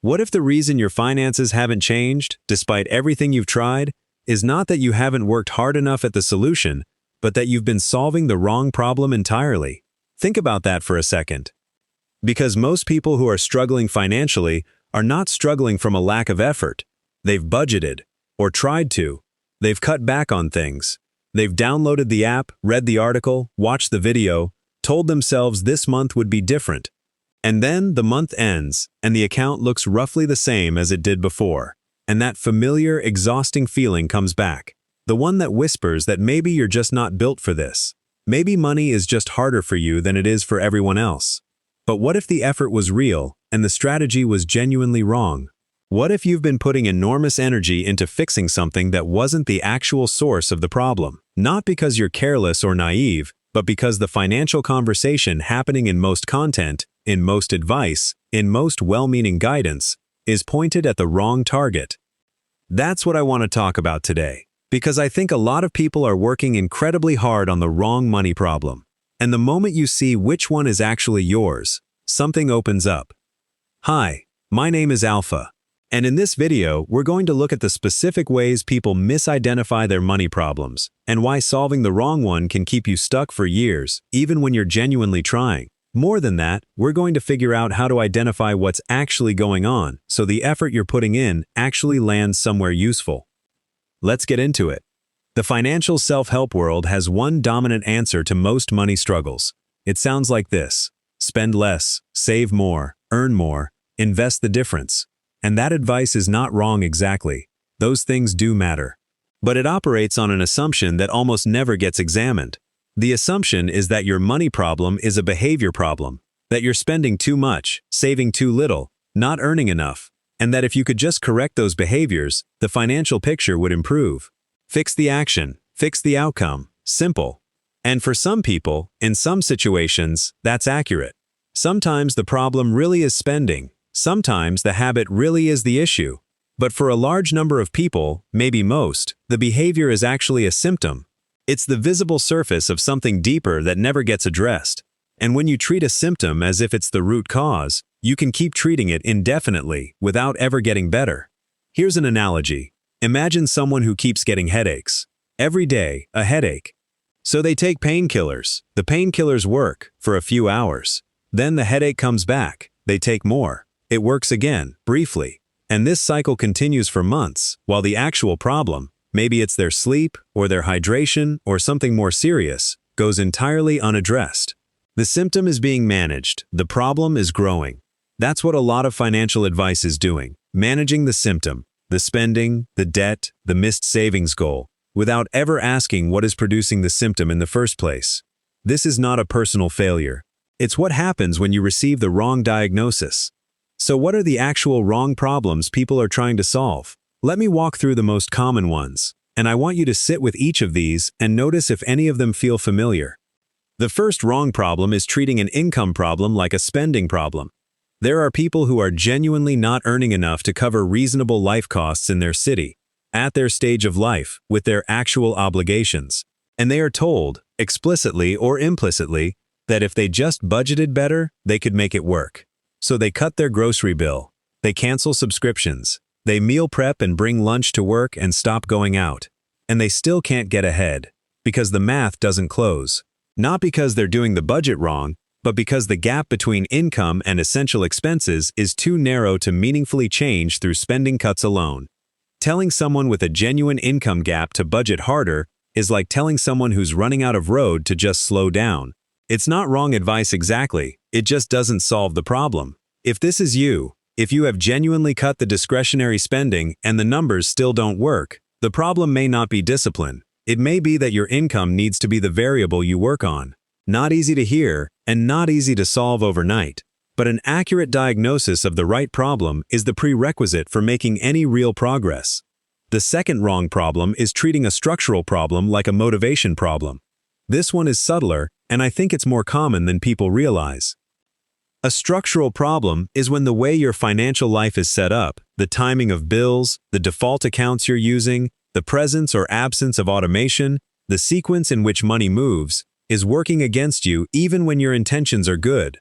What if the reason your finances haven't changed, despite everything you've tried, is not that you haven't worked hard enough at the solution, but that you've been solving the wrong problem entirely? Think about that for a second. Because most people who are struggling financially are not struggling from a lack of effort. They've budgeted, or tried to. They've cut back on things. They've downloaded the app, read the article, watched the video, told themselves this month would be different. And then the month ends, and the account looks roughly the same as it did before. And that familiar, exhausting feeling comes back. The one that whispers that maybe you're just not built for this. Maybe money is just harder for you than it is for everyone else. But what if the effort was real, and the strategy was genuinely wrong? What if you've been putting enormous energy into fixing something that wasn't the actual source of the problem? Not because you're careless or naive, but because the financial conversation happening in most content, in most advice, in most well-meaning guidance, is pointed at the wrong target. That's what I want to talk about today, because I think a lot of people are working incredibly hard on the wrong money problem. And the moment you see which one is actually yours, something opens up. Hi, my name is Alpha. And in this video, we're going to look at the specific ways people misidentify their money problems, and why solving the wrong one can keep you stuck for years, even when you're genuinely trying. More than that, we're going to figure out how to identify what's actually going on, so the effort you're putting in actually lands somewhere useful. Let's get into it. The financial self-help world has one dominant answer to most money struggles. It sounds like this: spend less, save more, earn more, invest the difference. And that advice is not wrong exactly. Those things do matter. But it operates on an assumption that almost never gets examined. The assumption is that your money problem is a behavior problem, that you're spending too much, saving too little, not earning enough, and that if you could just correct those behaviors, the financial picture would improve. Fix the action, fix the outcome. Simple. And for some people, in some situations, that's accurate. Sometimes the problem really is spending. Sometimes the habit really is the issue. But for a large number of people, maybe most, the behavior is actually a symptom. It's the visible surface of something deeper that never gets addressed. And when you treat a symptom as if it's the root cause, you can keep treating it indefinitely without ever getting better. Here's an analogy. Imagine someone who keeps getting headaches. Every day, a headache. So they take painkillers. The painkillers work for a few hours. Then the headache comes back. They take more. It works again, briefly. And this cycle continues for months, while the actual problem, maybe it's their sleep, or their hydration, or something more serious, goes entirely unaddressed. The symptom is being managed, the problem is growing. That's what a lot of financial advice is doing, managing the symptom, the spending, the debt, the missed savings goal, without ever asking what is producing the symptom in the first place. This is not a personal failure. It's what happens when you receive the wrong diagnosis. So what are the actual wrong problems people are trying to solve? Let me walk through the most common ones, and I want you to sit with each of these and notice if any of them feel familiar. The first wrong problem is treating an income problem like a spending problem. There are people who are genuinely not earning enough to cover reasonable life costs in their city, at their stage of life, with their actual obligations. And they are told, explicitly or implicitly, that if they just budgeted better, they could make it work. So they cut their grocery bill, they cancel subscriptions, they meal prep and bring lunch to work and stop going out. And they still can't get ahead, because the math doesn't close. Not because they're doing the budget wrong, but because the gap between income and essential expenses is too narrow to meaningfully change through spending cuts alone. Telling someone with a genuine income gap to budget harder is like telling someone who's running out of road to just slow down. It's not wrong advice exactly, it just doesn't solve the problem. If this is you, if you have genuinely cut the discretionary spending and the numbers still don't work, the problem may not be discipline. It may be that your income needs to be the variable you work on. Not easy to hear, and not easy to solve overnight. But an accurate diagnosis of the right problem is the prerequisite for making any real progress. The second wrong problem is treating a structural problem like a motivation problem. This one is subtler, and I think it's more common than people realize. A structural problem is when the way your financial life is set up, the timing of bills, the default accounts you're using, the presence or absence of automation, the sequence in which money moves, is working against you even when your intentions are good.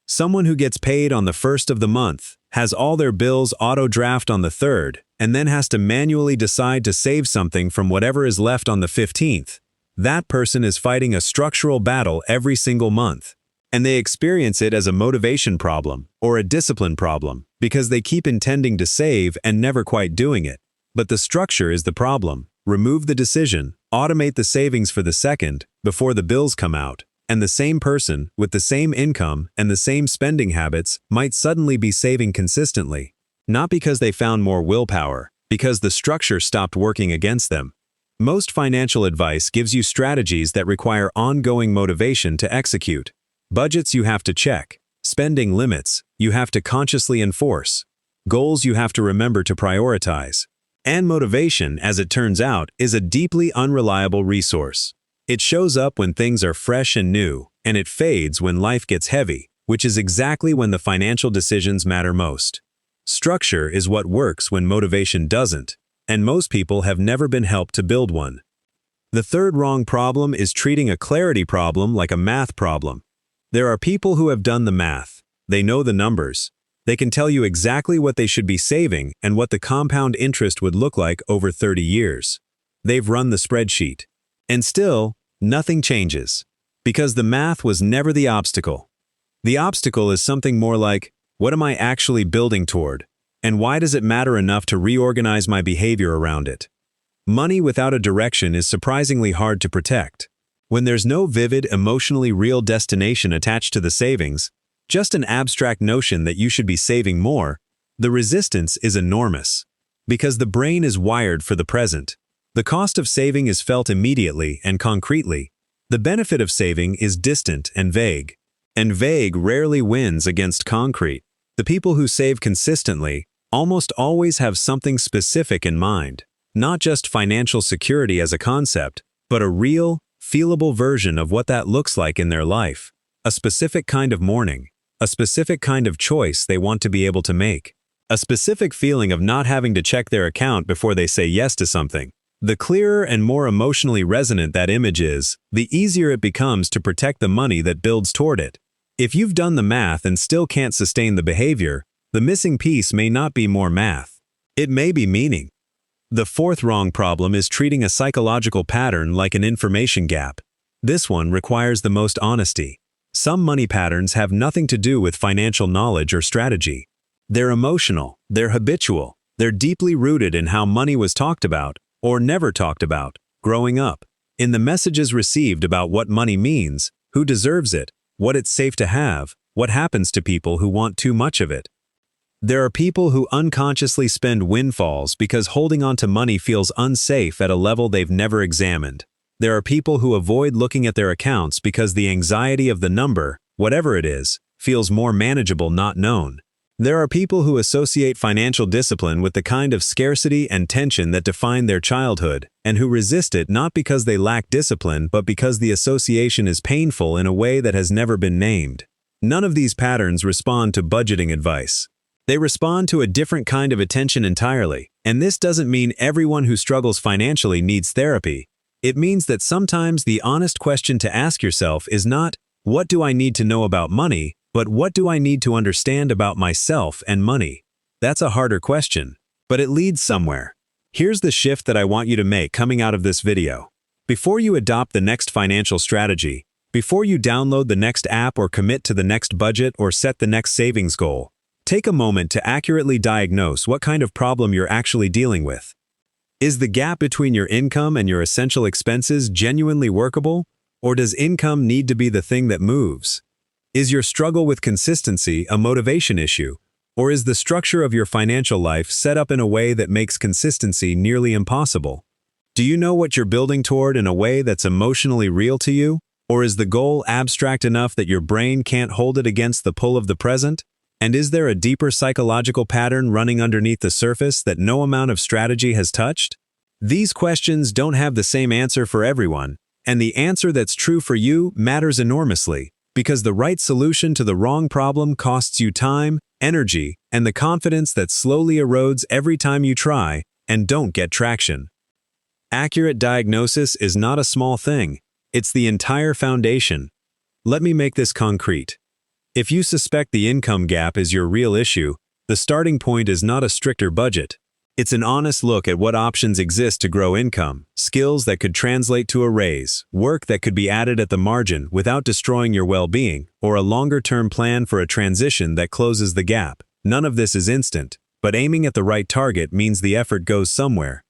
Someone who gets paid on the first of the month, has all their bills auto-draft on the 3rd, and then has to manually decide to save something from whatever is left on the 15th. That person is fighting a structural battle every single month. And they experience it as a motivation problem or a discipline problem because they keep intending to save and never quite doing it. But the structure is the problem. Remove the decision, automate the savings for the 2nd before the bills come out, and the same person with the same income and the same spending habits might suddenly be saving consistently. Not because they found more willpower, because the structure stopped working against them. Most financial advice gives you strategies that require ongoing motivation to execute. Budgets you have to check, spending limits you have to consciously enforce, goals you have to remember to prioritize. And motivation, as it turns out, is a deeply unreliable resource. It shows up when things are fresh and new, and it fades when life gets heavy, which is exactly when the financial decisions matter most. Structure is what works when motivation doesn't, and most people have never been helped to build one. The third wrong problem is treating a clarity problem like a math problem. There are people who have done the math. They know the numbers. They can tell you exactly what they should be saving and what the compound interest would look like over 30 years. They've run the spreadsheet. And still, nothing changes. Because the math was never the obstacle. The obstacle is something more like, what am I actually building toward? And why does it matter enough to reorganize my behavior around it? Money without a direction is surprisingly hard to protect. When there's no vivid, emotionally real destination attached to the savings, just an abstract notion that you should be saving more, the resistance is enormous. Because the brain is wired for the present. The cost of saving is felt immediately and concretely. The benefit of saving is distant and vague. And vague rarely wins against concrete. The people who save consistently almost always have something specific in mind. Not just financial security as a concept, but a real, feelable version of what that looks like in their life. A specific kind of morning. A specific kind of choice they want to be able to make. A specific feeling of not having to check their account before they say yes to something. The clearer and more emotionally resonant that image is, the easier it becomes to protect the money that builds toward it. If you've done the math and still can't sustain the behavior, the missing piece may not be more math. It may be meaning. The fourth wrong problem is treating a psychological pattern like an information gap. This one requires the most honesty. Some money patterns have nothing to do with financial knowledge or strategy. They're emotional, they're habitual, they're deeply rooted in how money was talked about, or never talked about, growing up. In the messages received about what money means, who deserves it, what it's safe to have, what happens to people who want too much of it. There are people who unconsciously spend windfalls because holding on to money feels unsafe at a level they've never examined. There are people who avoid looking at their accounts because the anxiety of the number, whatever it is, feels more manageable not known. There are people who associate financial discipline with the kind of scarcity and tension that defined their childhood, and who resist it not because they lack discipline but because the association is painful in a way that has never been named. None of these patterns respond to budgeting advice. They respond to a different kind of attention entirely, and this doesn't mean everyone who struggles financially needs therapy. It means that sometimes the honest question to ask yourself is not, what do I need to know about money, but what do I need to understand about myself and money? That's a harder question, but it leads somewhere. Here's the shift that I want you to make coming out of this video. Before you adopt the next financial strategy, before you download the next app or commit to the next budget or set the next savings goal, take a moment to accurately diagnose what kind of problem you're actually dealing with. Is the gap between your income and your essential expenses genuinely workable, or does income need to be the thing that moves? Is your struggle with consistency a motivation issue, or is the structure of your financial life set up in a way that makes consistency nearly impossible? Do you know what you're building toward in a way that's emotionally real to you, or is the goal abstract enough that your brain can't hold it against the pull of the present? And is there a deeper psychological pattern running underneath the surface that no amount of strategy has touched? These questions don't have the same answer for everyone, and the answer that's true for you matters enormously, because the right solution to the wrong problem costs you time, energy, and the confidence that slowly erodes every time you try and don't get traction. Accurate diagnosis is not a small thing, it's the entire foundation. Let me make this concrete. If you suspect the income gap is your real issue, The starting point is not a stricter budget. It's an honest look at what options exist to grow income, skills that could translate to a raise, work that could be added at the margin without destroying your well-being, or a longer-term plan for a transition that closes the gap. None of this is instant, but aiming at the right target means the effort goes somewhere.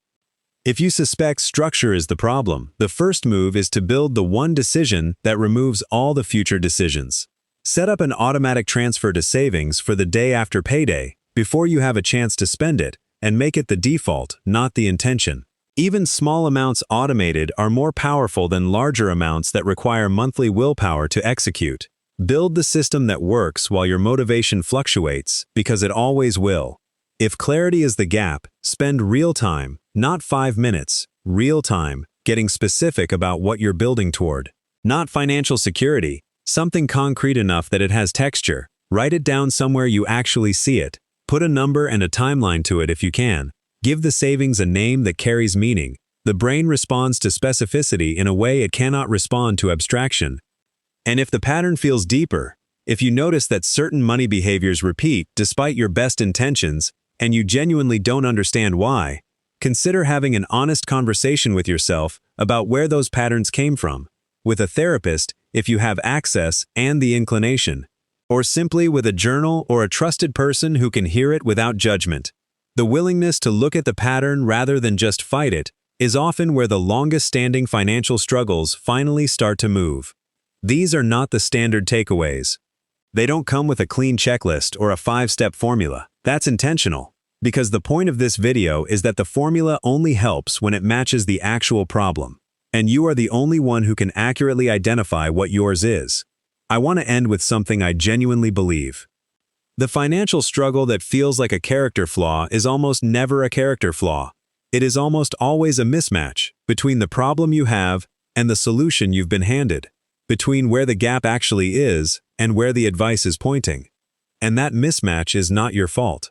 If you suspect structure is the problem, the first move is to build the one decision that removes all the future decisions. Set up an automatic transfer to savings for the day after payday, before you have a chance to spend it, and make it the default, not the intention. Even small amounts automated are more powerful than larger amounts that require monthly willpower to execute. Build the system that works while your motivation fluctuates, because it always will. If clarity is the gap, spend real time, not 5 minutes, real time, getting specific about what you're building toward. Not financial security, something concrete enough that it has texture. Write it down somewhere you actually see it. Put a number and a timeline to it if you can. Give the savings a name that carries meaning. The brain responds to specificity in a way it cannot respond to abstraction. And if the pattern feels deeper, if you notice that certain money behaviors repeat despite your best intentions, and you genuinely don't understand why, consider having an honest conversation with yourself about where those patterns came from, with a therapist if you have access and the inclination, or simply with a journal or a trusted person who can hear it without judgment. The willingness to look at the pattern rather than just fight it is often where the longest-standing financial struggles finally start to move. These are not the standard takeaways. They don't come with a clean checklist or a 5-step formula. That's intentional, because the point of this video is that the formula only helps when it matches the actual problem, and you are the only one who can accurately identify what yours is. I want to end with something I genuinely believe. The financial struggle that feels like a character flaw is almost never a character flaw. It is almost always a mismatch between the problem you have and the solution you've been handed, between where the gap actually is and where the advice is pointing. And that mismatch is not your fault.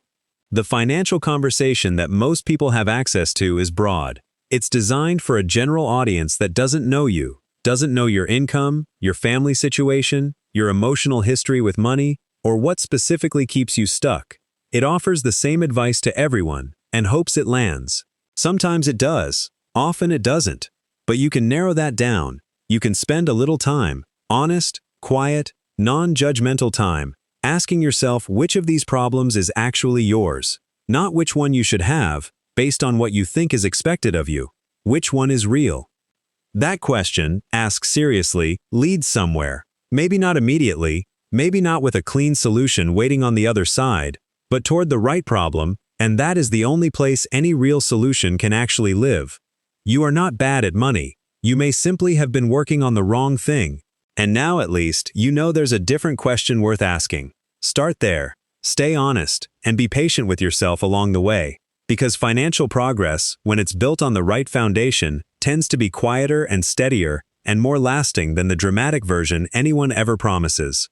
The financial conversation that most people have access to is broad. It's designed for a general audience that doesn't know you, doesn't know your income, your family situation, your emotional history with money, or what specifically keeps you stuck. It offers the same advice to everyone and hopes it lands. Sometimes it does, often it doesn't. But you can narrow that down. You can spend a little time, honest, quiet, non-judgmental time, asking yourself which of these problems is actually yours, not which one you should have, based on what you think is expected of you. Which one is real? That question, asked seriously, leads somewhere. Maybe not immediately, maybe not with a clean solution waiting on the other side, but toward the right problem, and that is the only place any real solution can actually live. You are not bad at money. You may simply have been working on the wrong thing. And now at least, you know there's a different question worth asking. Start there. Stay honest, and be patient with yourself along the way. Because financial progress, when it's built on the right foundation, tends to be quieter and steadier and more lasting than the dramatic version anyone ever promises.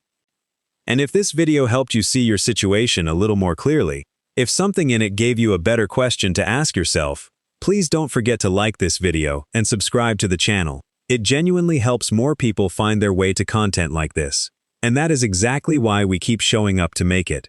And if this video helped you see your situation a little more clearly, if something in it gave you a better question to ask yourself, please don't forget to like this video and subscribe to the channel. It genuinely helps more people find their way to content like this. And that is exactly why we keep showing up to make it.